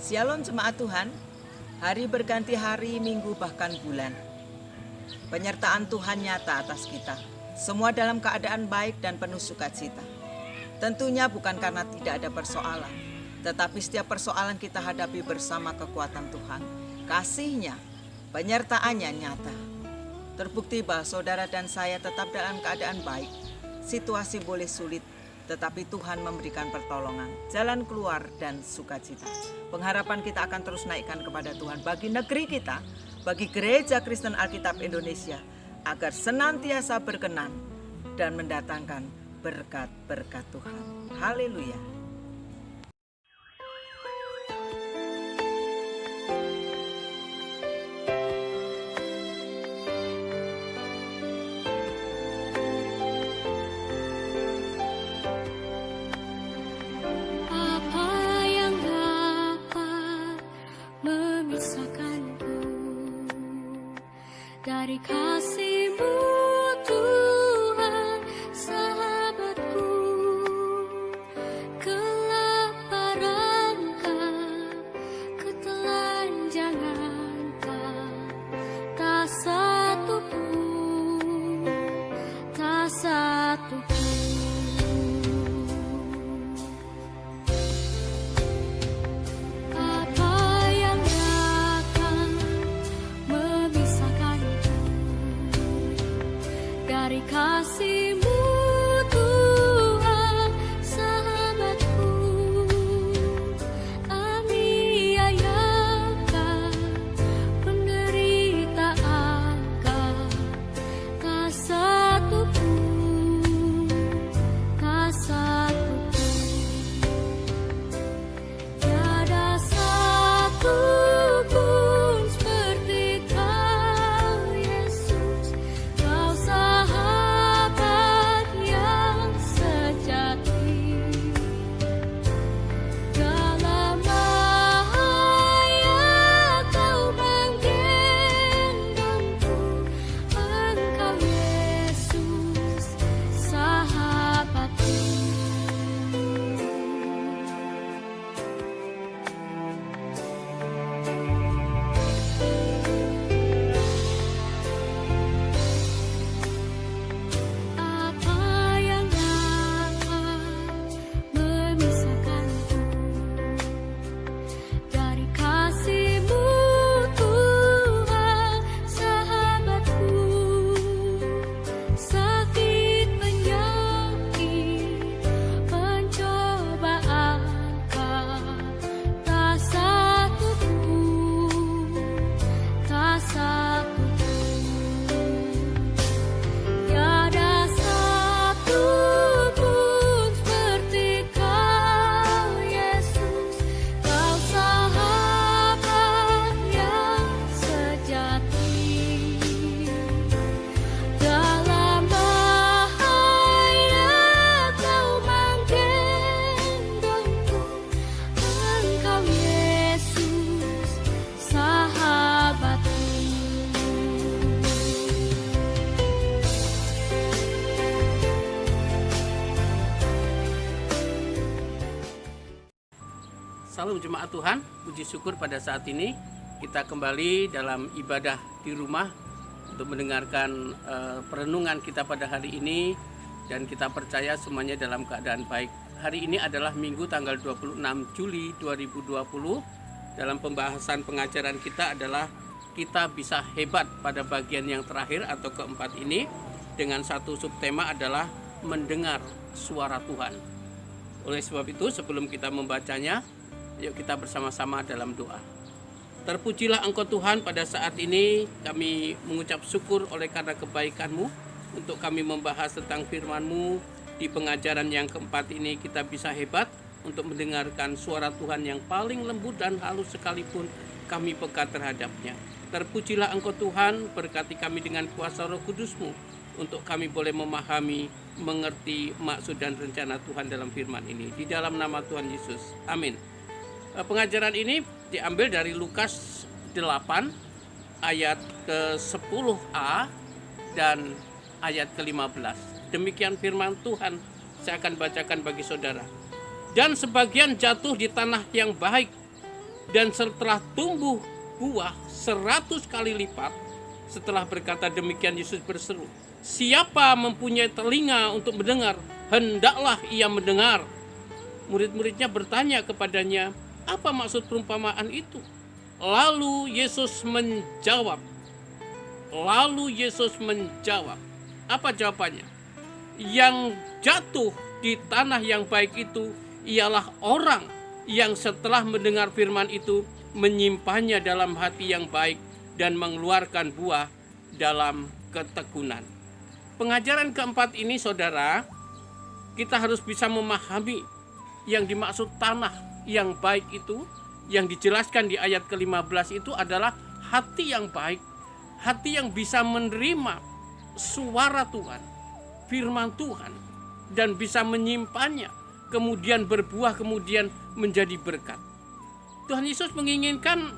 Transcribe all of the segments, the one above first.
Shalom jemaat Tuhan, hari berganti hari, minggu bahkan bulan. Penyertaan Tuhan nyata atas kita, semua dalam keadaan baik dan penuh sukacita. Tentunya bukan karena tidak ada persoalan, tetapi setiap persoalan kita hadapi bersama kekuatan Tuhan. Kasih-Nya, penyertaannya nyata. Terbukti bahwa saudara dan saya tetap dalam keadaan baik. Situasi boleh sulit, tetapi Tuhan memberikan pertolongan, jalan keluar dan sukacita. Pengharapan kita akan terus naikkan kepada Tuhan bagi negeri kita, bagi Gereja Kristen Alkitab Indonesia, agar senantiasa berkenan dan mendatangkan berkat-berkat Tuhan. Haleluya. Dari kasih-Mu Tuhan, sahabatku, kelaparan-Kah, ketelanjangan-Kah, tak satu pun, tak satu pun. Dari kasih-Mu Tuhan, sahabatku, aniaya-Kah, penderitaan-Kah, tak satu pun, tak satu pun. Tiada satu pun seperti Kau, Yesus. Kau sahabat yang sejati. Dalam bahaya Kau menggendongku. Engkau Yesus, sahabatku. Apa yang dapat memisahkanku dari kasih-Mu Tuhan, sahabatku? Sakit, penyakit, pencobaan-Kah, tak satu pun, tak satu pun. Tiada satu pun seperti Kau, Yesus. Kau sahabat yang sejati. Dalam bahaya Kau menggendongku. Engkau Yesus, sahabatku. Salam jemaat Tuhan, puji syukur pada saat ini kita kembali dalam ibadah di rumah untuk mendengarkan perenungan kita pada hari ini, dan kita percaya semuanya dalam keadaan baik. Hari ini adalah Minggu tanggal 26 Juli 2020. Dalam pembahasan pengajaran kita adalah kita bisa hebat pada bagian yang terakhir atau keempat ini, dengan satu subtema adalah mendengar suara Tuhan. Oleh sebab itu, sebelum kita membacanya, yuk kita bersama-sama dalam doa. Terpujilah Engkau Tuhan, pada saat ini kami mengucap syukur oleh karena kebaikan-Mu untuk kami membahas tentang firman-Mu. Di pengajaran yang keempat ini kita bisa hebat untuk mendengarkan suara Tuhan yang paling lembut dan halus sekalipun kami peka terhadapnya. Terpujilah Engkau Tuhan, berkati kami dengan kuasa Roh Kudus-Mu untuk kami boleh memahami, mengerti maksud dan rencana Tuhan dalam firman ini. Di dalam nama Tuhan Yesus. Amin. Pengajaran ini diambil dari Lukas 8 ayat ke-10a dan ayat ke-15. Demikian firman Tuhan, saya akan bacakan bagi saudara. Dan sebagian jatuh di tanah yang baik dan setelah tumbuh buah 100 kali lipat. Setelah berkata demikian, Yesus berseru, "Siapa mempunyai telinga untuk mendengar, hendaklah ia mendengar." Murid-muridnya bertanya kepadanya, "Apa maksud perumpamaan itu?" Lalu Yesus menjawab. Apa jawabannya? Yang jatuh di tanah yang baik itu ialah orang yang setelah mendengar firman itu menyimpannya dalam hati yang baik dan mengeluarkan buah dalam ketekunan. Pengajaran keempat ini, saudara, kita harus bisa memahami yang dimaksud tanah yang baik itu, yang dijelaskan di ayat ke-15 itu adalah hati yang baik, hati yang bisa menerima suara Tuhan, firman Tuhan, dan bisa menyimpannya, kemudian berbuah, kemudian menjadi berkat. Tuhan Yesus menginginkan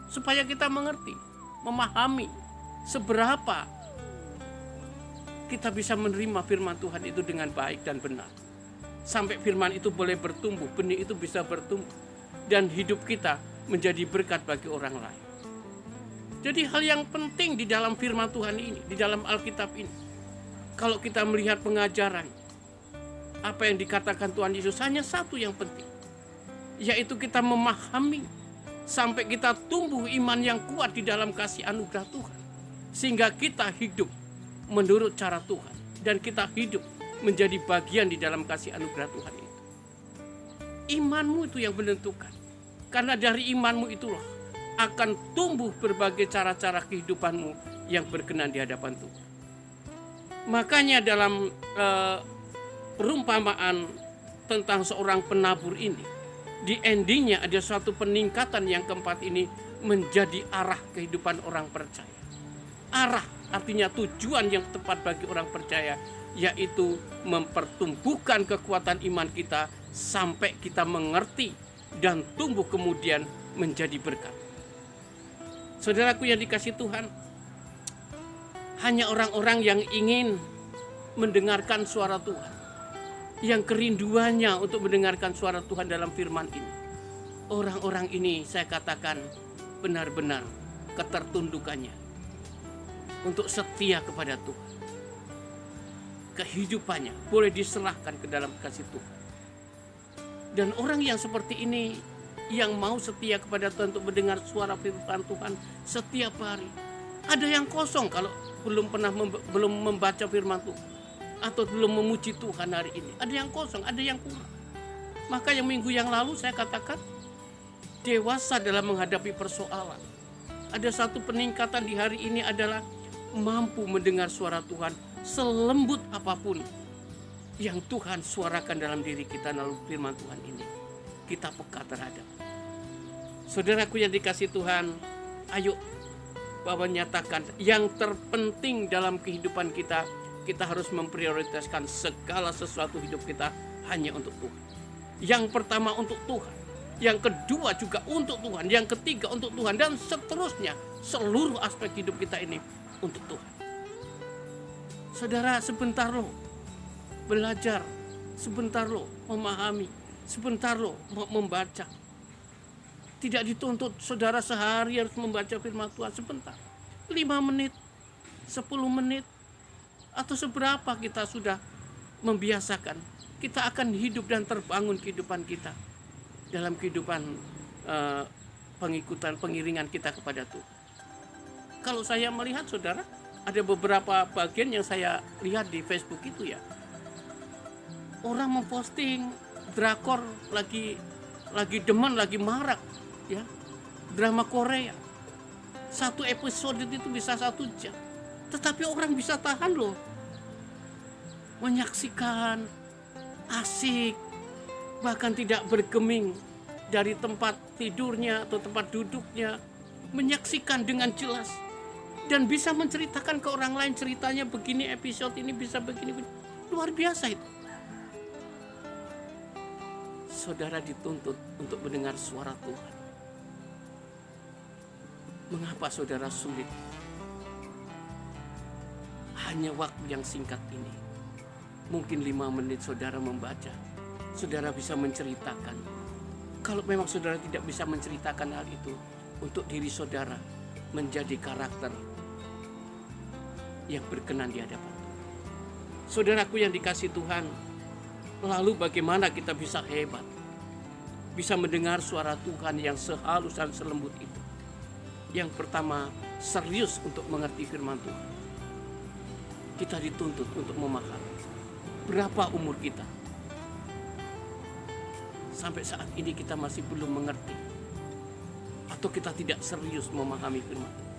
supaya kita mengerti, memahami seberapa kita bisa menerima firman Tuhan itu dengan baik dan benar. Sampai firman itu boleh bertumbuh, benih itu bisa bertumbuh, dan hidup kita menjadi berkat bagi orang lain. Jadi hal yang penting di dalam firman Tuhan ini, di dalam Alkitab ini, kalau kita melihat pengajaran, apa yang dikatakan Tuhan Yesus, hanya satu yang penting, yaitu kita memahami sampai kita tumbuh iman yang kuat di dalam kasih anugerah Tuhan, sehingga kita hidup menurut cara Tuhan, dan kita hidup menjadi bagian di dalam kasih anugerah Tuhan itu. Imanmu itu yang menentukan, karena dari imanmu itulah akan tumbuh berbagai cara-cara kehidupanmu yang berkenan di hadapan Tuhan. Makanya dalam perumpamaan tentang seorang penabur ini, di endingnya ada suatu peningkatan yang keempat ini menjadi arah kehidupan orang percaya. Arah artinya tujuan yang tepat bagi orang percaya, yaitu mempertumbuhkan kekuatan iman kita sampai kita mengerti dan tumbuh kemudian menjadi berkat. Saudaraku yang dikasihi Tuhan, hanya orang-orang yang ingin mendengarkan suara Tuhan, yang kerinduannya untuk mendengarkan suara Tuhan dalam firman ini, orang-orang ini saya katakan benar-benar ketertundukannya untuk setia kepada Tuhan. Kehidupannya boleh diserahkan ke dalam kasih Tuhan. Dan orang yang seperti ini, yang mau setia kepada Tuhan untuk mendengar suara firman Tuhan setiap hari. Ada yang kosong kalau belum membaca firman Tuhan, atau belum memuji Tuhan hari ini. Ada yang kosong, ada yang kurang. Maka yang minggu yang lalu saya katakan, dewasa dalam menghadapi persoalan. Ada satu peningkatan di hari ini adalah mampu mendengar suara Tuhan selembut apapun yang Tuhan suarakan dalam diri kita melalui firman Tuhan ini. Kita peka terhadap. Saudaraku yang dikasihi Tuhan, ayo Bapak nyatakan yang terpenting dalam kehidupan kita, kita harus memprioritaskan segala sesuatu hidup kita hanya untuk Tuhan. Yang pertama untuk Tuhan, yang kedua juga untuk Tuhan, yang ketiga untuk Tuhan, dan seterusnya seluruh aspek hidup kita ini untuk Tuhan. Saudara, sebentar loh belajar, sebentar loh memahami, sebentar loh membaca. Tidak dituntut saudara sehari harus membaca firman Tuhan, sebentar, 5 menit, 10 menit, atau seberapa kita sudah membiasakan, kita akan hidup dan terbangun kehidupan kita dalam kehidupan pengiringan kita kepada Tuhan. Kalau saya melihat saudara, ada beberapa bagian yang saya lihat di Facebook itu ya, orang memposting drakor lagi demen, lagi marak ya, drama Korea. Satu episode itu bisa 1 jam, tetapi orang bisa tahan loh menyaksikan, asik, bahkan tidak bergeming dari tempat tidurnya atau tempat duduknya, menyaksikan dengan jelas dan bisa menceritakan ke orang lain ceritanya begini, episode ini bisa begini. Luar biasa itu. Saudara dituntut untuk mendengar suara Tuhan. Mengapa saudara sulit? Hanya waktu yang singkat ini, mungkin 5 menit saudara membaca, saudara bisa menceritakan Kalau memang saudara tidak bisa menceritakan hal itu, untuk diri saudara menjadi karakter yang berkenan di hadapan Tuhan. Saudaraku yang dikasihi Tuhan, lalu bagaimana kita bisa hebat? Bisa mendengar suara Tuhan yang sehalus dan selembut itu. Yang pertama, serius untuk mengerti firman Tuhan. Kita dituntut untuk memahami. Berapa umur kita? Sampai saat ini kita masih belum mengerti. Atau kita tidak serius memahami firman Tuhan.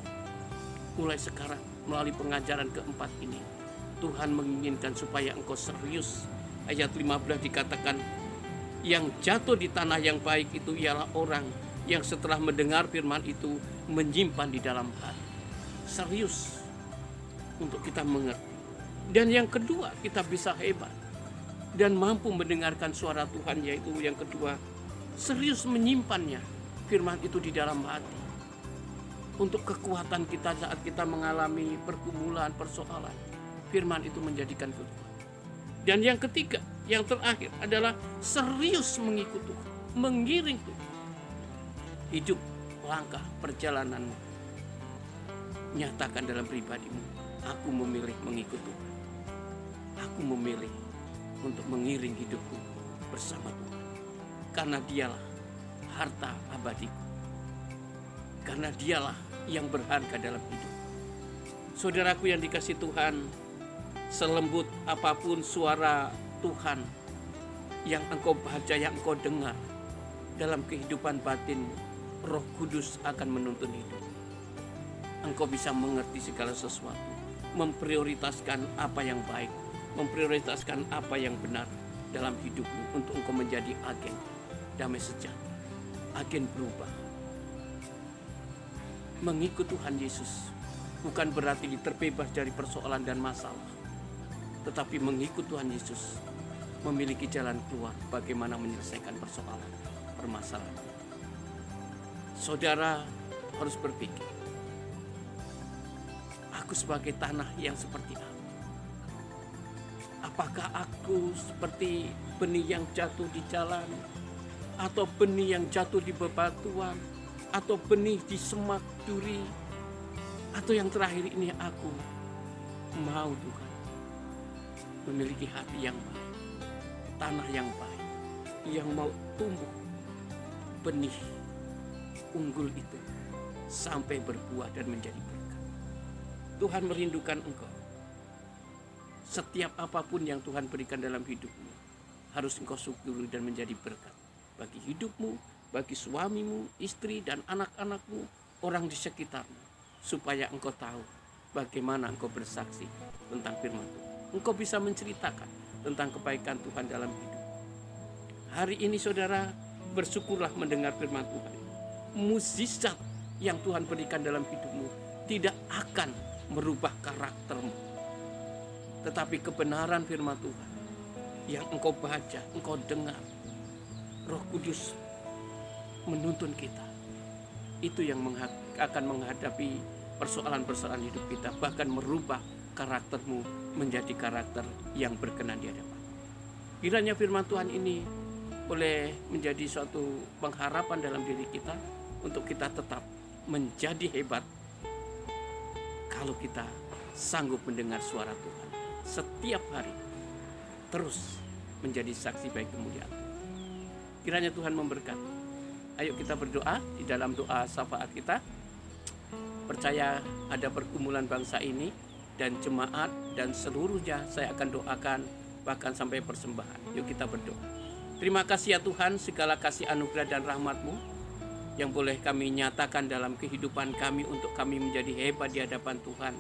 Mulai sekarang, melalui pengajaran keempat ini, Tuhan menginginkan supaya engkau serius. Ayat 15 dikatakan, yang jatuh di tanah yang baik itu ialah orang yang setelah mendengar firman itu menyimpan di dalam hati. Serius untuk kita mengerti. Dan yang kedua, kita bisa hebat dan mampu mendengarkan suara Tuhan, yaitu yang kedua, serius menyimpannya, firman itu di dalam hati. Untuk kekuatan kita saat kita mengalami pergumulan, persoalan, firman itu menjadikan kekuatan. Dan yang ketiga, yang terakhir adalah serius mengikut Tuhan, mengiring Tuhan. Hidup, langkah, perjalananmu, nyatakan dalam pribadimu, aku memilih mengikut Tuhan. Aku memilih untuk mengiring hidupku bersama Tuhan. Karena dialah harta abadiku. Karena dialah yang berharga dalam hidup. Saudaraku yang dikasihi Tuhan, selembut apapun suara Tuhan yang engkau baca, yang engkau dengar dalam kehidupan batinmu, Roh Kudus akan menuntun hidup. Engkau bisa mengerti segala sesuatu, memprioritaskan apa yang baik, memprioritaskan apa yang benar dalam hidupmu untuk engkau menjadi agen damai sejahtera, agen berubah. Mengikut Tuhan Yesus bukan berarti terbebas dari persoalan dan masalah, tetapi mengikut Tuhan Yesus memiliki jalan keluar bagaimana menyelesaikan persoalan, permasalahan. Saudara harus berpikir, aku sebagai tanah yang seperti apa? Apakah aku seperti benih yang jatuh di jalan, atau benih yang jatuh di bebatuan, atau benih di semak duri, atau yang terakhir ini aku mau Tuhan memiliki hati yang baik, tanah yang baik, yang mau tumbuh benih unggul itu sampai berbuah dan menjadi berkat. Tuhan merindukan engkau. Setiap apapun yang Tuhan berikan dalam hidupmu harus engkau syukuri dan menjadi berkat bagi hidupmu, bagi suamimu, istri dan anak-anakmu, orang di sekitarmu, supaya engkau tahu bagaimana engkau bersaksi tentang firman Tuhan. Engkau bisa menceritakan tentang kebaikan Tuhan dalam hidup. Hari ini saudara, bersyukurlah mendengar firman Tuhan. Mukjizat yang Tuhan berikan dalam hidupmu tidak akan merubah karaktermu, tetapi kebenaran firman Tuhan yang engkau baca, engkau dengar, Roh Kudus menuntun kita. Itu yang akan menghadapi persoalan-persoalan hidup kita, bahkan merubah karaktermu menjadi karakter yang berkenan di hadapan. Kiranya firman Tuhan ini boleh menjadi suatu pengharapan dalam diri kita untuk kita tetap menjadi hebat kalau kita sanggup mendengar suara Tuhan setiap hari, terus menjadi saksi baik kemuliaan. Kiranya Tuhan memberkati. Ayo kita berdoa di dalam doa syafaat kita. Percaya ada pergumulan bangsa ini dan jemaat dan seluruhnya saya akan doakan bahkan sampai persembahan. Yuk kita berdoa. Terima kasih ya Tuhan, segala kasih anugerah dan rahmat-Mu yang boleh kami nyatakan dalam kehidupan kami untuk kami menjadi hebat di hadapan Tuhan.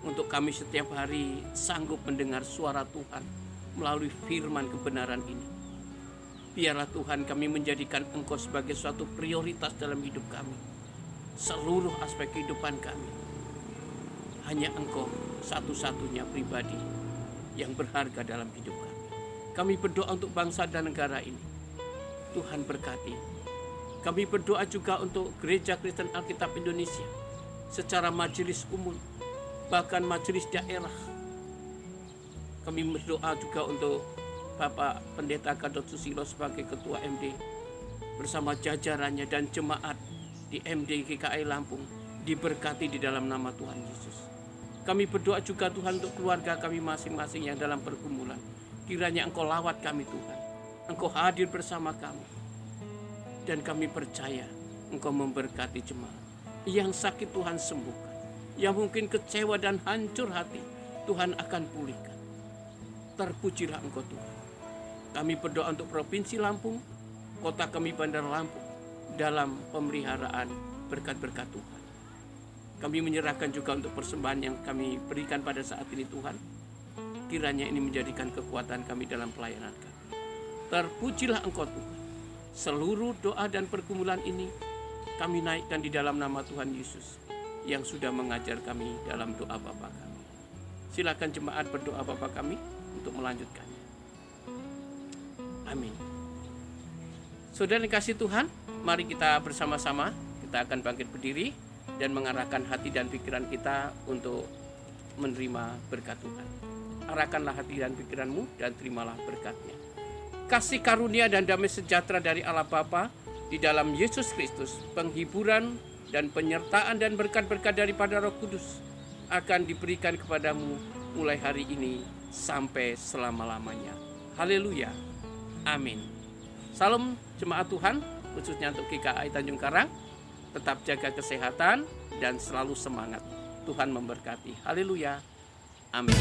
Untuk kami setiap hari sanggup mendengar suara Tuhan melalui firman kebenaran ini. Biarlah Tuhan kami menjadikan Engkau sebagai suatu prioritas dalam hidup kami. Seluruh aspek kehidupan kami. Hanya Engkau satu-satunya pribadi yang berharga dalam hidup kami. Kami berdoa untuk bangsa dan negara ini. Tuhan berkati. Kami berdoa juga untuk Gereja Kristen Alkitab Indonesia secara majelis umum, bahkan majelis daerah. Kami berdoa juga untuk Bapak Pendeta Gadot Susilo sebagai Ketua MD, bersama jajarannya dan jemaat di MD GKI Lampung diberkati di dalam nama Tuhan Yesus. Kami berdoa juga Tuhan untuk keluarga kami masing-masing yang dalam pergumulan. Kiranya Engkau lawat kami Tuhan. Engkau hadir bersama kami. Dan kami percaya Engkau memberkati jemaat. Yang sakit Tuhan sembuhkan. Yang mungkin kecewa dan hancur hati, Tuhan akan pulihkan. Terpujilah Engkau Tuhan. Kami berdoa untuk Provinsi Lampung, kota kami Bandar Lampung, dalam pemeliharaan berkat-berkat Tuhan. Kami menyerahkan juga untuk persembahan yang kami berikan pada saat ini Tuhan. Kiranya ini menjadikan kekuatan kami dalam pelayanan kami. Terpujilah Engkau Tuhan. Seluruh doa dan pergumulan ini kami naikkan di dalam nama Tuhan Yesus yang sudah mengajar kami dalam doa Bapa kami. Silakan jemaat berdoa Bapa kami untuk melanjutkannya. Amin. Saudara yang kasih Tuhan, mari kita bersama-sama, kita akan bangkit berdiri dan mengarahkan hati dan pikiran kita untuk menerima berkat Tuhan. Arahkanlah hati dan pikiranmu dan terimalah berkat-Nya. Kasih karunia dan damai sejahtera dari Allah Bapa di dalam Yesus Kristus, penghiburan dan penyertaan dan berkat-berkat daripada Roh Kudus akan diberikan kepadamu mulai hari ini sampai selama-lamanya. Haleluya. Amin. Salam jemaat Tuhan, khususnya untuk GKI Tanjung Karang. Tetap jaga kesehatan dan selalu semangat. Tuhan memberkati. Haleluya. Amin.